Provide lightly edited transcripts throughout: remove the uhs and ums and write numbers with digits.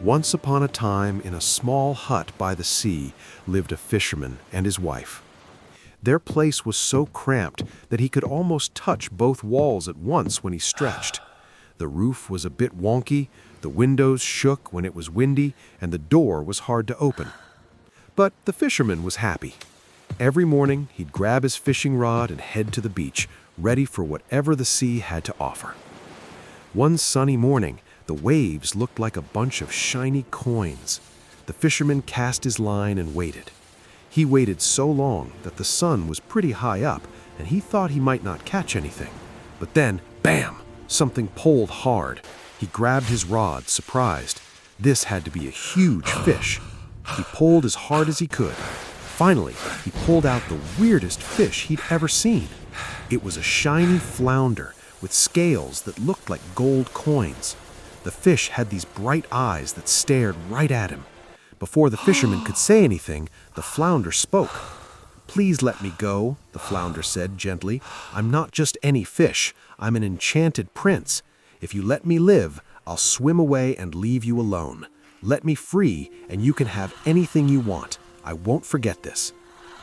Once upon a time, in a small hut by the sea, lived a fisherman and his wife. Their place was so cramped that he could almost touch both walls at once when he stretched. The roof was a bit wonky, the windows shook when it was windy, and the door was hard to open. But the fisherman was happy. Every morning, he'd grab his fishing rod and head to the beach, ready for whatever the sea had to offer. One sunny morning, the waves looked like a bunch of shiny coins. The fisherman cast his line and waited. He waited so long that the sun was pretty high up, and he thought he might not catch anything. But then, bam! Something pulled hard. He grabbed his rod, surprised. This had to be a huge fish. He pulled as hard as he could. Finally, he pulled out the weirdest fish he'd ever seen. It was a shiny flounder with scales that looked like gold coins. The fish had these bright eyes that stared right at him. Before the fisherman could say anything, the flounder spoke. "Please let me go," the flounder said gently. "I'm not just any fish. I'm an enchanted prince. If you let me live, I'll swim away and leave you alone. Let me free, and you can have anything you want. I won't forget this."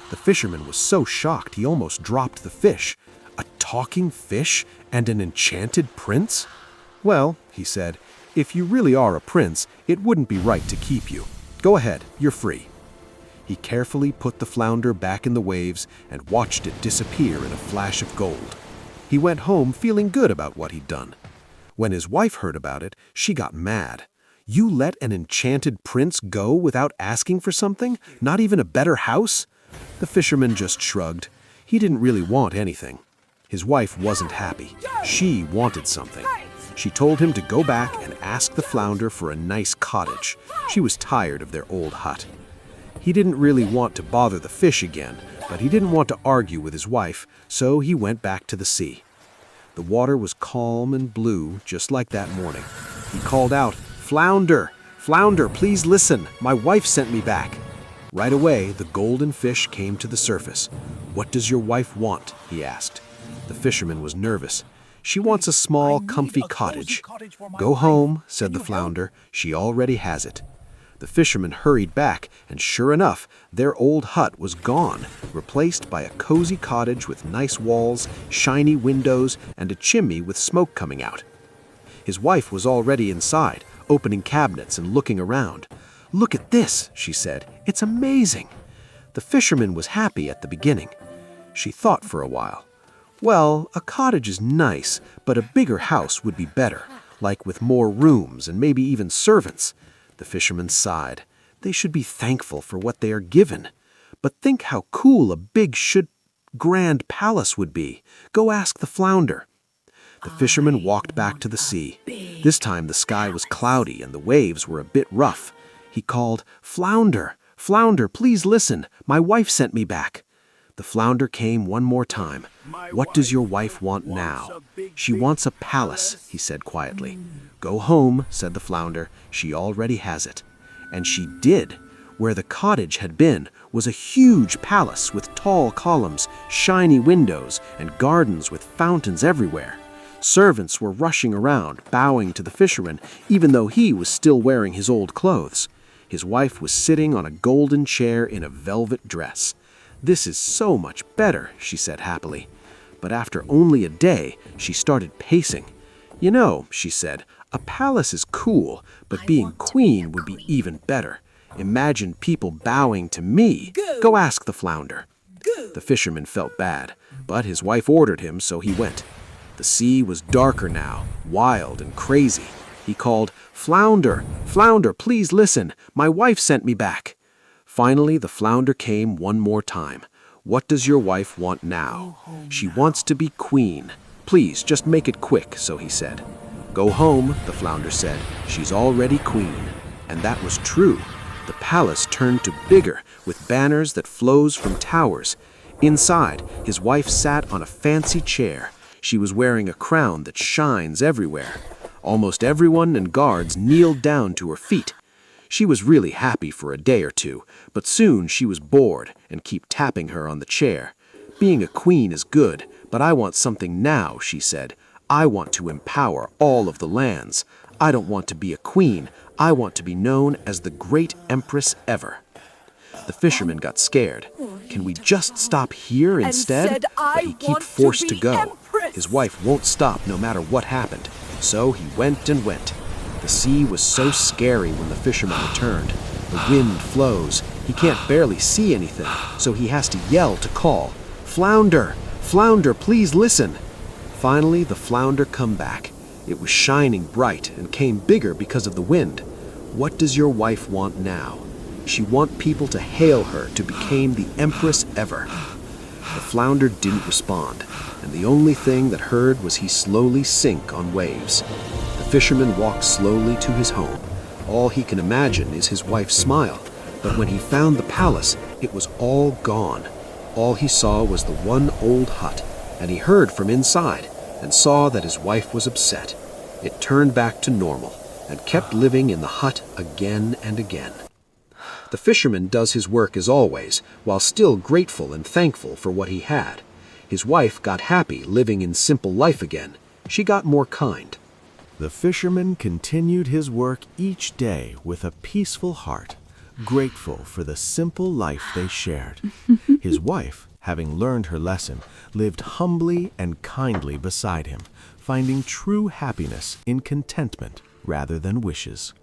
The fisherman was so shocked he almost dropped the fish. A talking fish and an enchanted prince? "Well," he said, "if you really are a prince, it wouldn't be right to keep you. Go ahead, you're free." He carefully put the flounder back in the waves and watched it disappear in a flash of gold. He went home feeling good about what he'd done. When his wife heard about it, she got mad. "You let an enchanted prince go without asking for something? Not even a better house?" The fisherman just shrugged. He didn't really want anything. His wife wasn't happy. She wanted something. She told him to go back and ask the flounder for a nice cottage. She was tired of their old hut. He didn't really want to bother the fish again, but he didn't want to argue with his wife, so he went back to the sea. The water was calm and blue, just like that morning. He called out, "Flounder! Flounder, please listen! My wife sent me back." Right away, the golden fish came to the surface. "What does your wife want?" he asked. The fisherman was nervous. "She wants a small, comfy cottage." "Go home," said the flounder. "She already has it." The fisherman hurried back, and sure enough, their old hut was gone, replaced by a cozy cottage with nice walls, shiny windows, and a chimney with smoke coming out. His wife was already inside, opening cabinets and looking around. "Look at this," she said. "It's amazing." The fisherman was happy at the beginning. She thought for a while. "Well, a cottage is nice, but a bigger house would be better, like with more rooms and maybe even servants." The fisherman sighed. They should be thankful for what they are given. But think how cool a big, grand palace would be. Go ask the flounder. The fisherman walked back to the sea. This time the sky was cloudy and the waves were a bit rough. He called, "Flounder, Flounder, please listen. My wife sent me back." The flounder came one more time. "What does your wife want now?" "She wants a palace," he said quietly. "Go home," said the flounder. "She already has it." And she did. Where the cottage had been was a huge palace with tall columns, shiny windows, and gardens with fountains everywhere. Servants were rushing around, bowing to the fisherman, even though he was still wearing his old clothes. His wife was sitting on a golden chair in a velvet dress. "This is so much better," she said happily. But after only a day, she started pacing. "You know," she said, "a palace is cool, but being queen would be even better. Imagine people bowing to me. Go ask the flounder." The fisherman felt bad, but his wife ordered him, so he went. The sea was darker now, wild and crazy. He called, "Flounder, Flounder, please listen. My wife sent me back." Finally, the flounder came one more time. "What does your wife want now?" "She wants to be queen. Please, just make it quick," so he said. "Go home," the flounder said. "She's already queen." And that was true. The palace turned to bigger, with banners that flows from towers. Inside, his wife sat on a fancy chair. She was wearing a crown that shines everywhere. Almost everyone and guards kneeled down to her feet. She was really happy for a day or two, but soon she was bored and kept tapping her on the chair. "Being a queen is good, but I want something now," she said. "I want to empower all of the lands. I don't want to be a queen. I want to be known as the great empress ever." The fisherman got scared. Can we just stop here instead? But he kept forced to go. His wife won't stop no matter what happened. So he went and went. The sea was so scary when the fisherman returned. The wind flows. He can't barely see anything, so he has to yell to call, "Flounder! Flounder, please listen!" Finally, the flounder come back. It was shining bright and came bigger because of the wind. What does your wife want now? She want people to hail her to become the empress ever. The flounder didn't respond, and the only thing that heard was he slowly sink on waves. The fisherman walked slowly to his home. All he can imagine is his wife's smile, but when he found the palace, it was all gone. All he saw was the one old hut, and he heard from inside and saw that his wife was upset. It turned back to normal and kept living in the hut again and again. The fisherman does his work as always, while still grateful and thankful for what he had. His wife got happy living in simple life again. She got more kind. The fisherman continued his work each day with a peaceful heart, grateful for the simple life they shared. His wife, having learned her lesson, lived humbly and kindly beside him, finding true happiness in contentment rather than wishes.